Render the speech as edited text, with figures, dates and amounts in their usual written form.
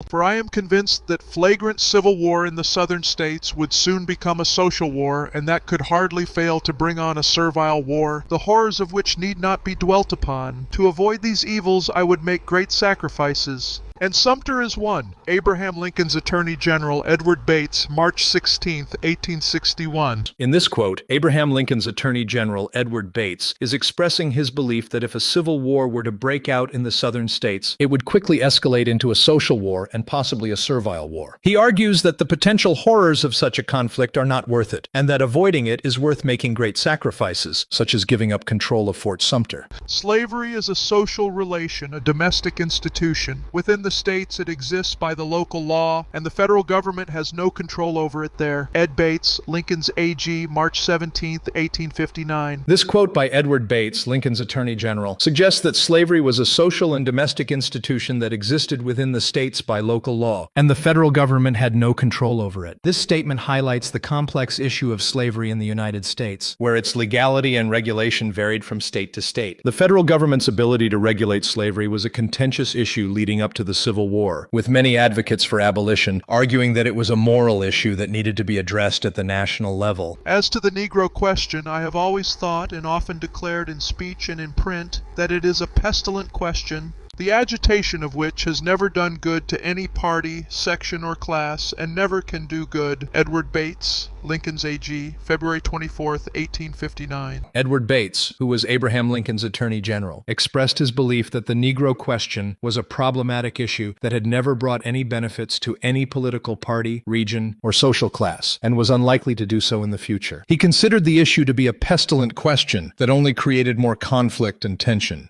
For I am convinced that flagrant civil war in the southern states would soon become a social war, and that could hardly fail to bring on a servile war, the horrors of which need not be dwelt upon. To avoid these evils I would make great sacrifices. And Sumter is one. Abraham Lincoln's Attorney General, Edward Bates, March 16, 1861. In this quote, Abraham Lincoln's Attorney General, Edward Bates, is expressing his belief that if a civil war were to break out in the southern states, it would quickly escalate into a social war and possibly a servile war. He argues that the potential horrors of such a conflict are not worth it, and that avoiding it is worth making great sacrifices, such as giving up control of Fort Sumter. Slavery is a social relation, a domestic institution. Within the states, it exists by the local law, and the federal government has no control over it there. Ed Bates, Lincoln's AG, March 17, 1859. This quote by Edward Bates, Lincoln's Attorney General, suggests that slavery was a social and domestic institution that existed within the states by local law, and the federal government had no control over it. This statement highlights the complex issue of slavery in the United States, where its legality and regulation varied from state to state. The federal government's ability to regulate slavery was a contentious issue leading up to the Civil War, with many advocates for abolition arguing that it was a moral issue that needed to be addressed at the national level. As to the Negro question, I have always thought and often declared in speech and in print that it is a pestilent question, the agitation of which has never done good to any party, section, or class, and never can do good. Edward Bates, Lincoln's AG, February 24, 1859. Edward Bates, who was Abraham Lincoln's Attorney General, expressed his belief that the Negro question was a problematic issue that had never brought any benefits to any political party, region, or social class, and was unlikely to do so in the future. He considered the issue to be a pestilent question that only created more conflict and tension.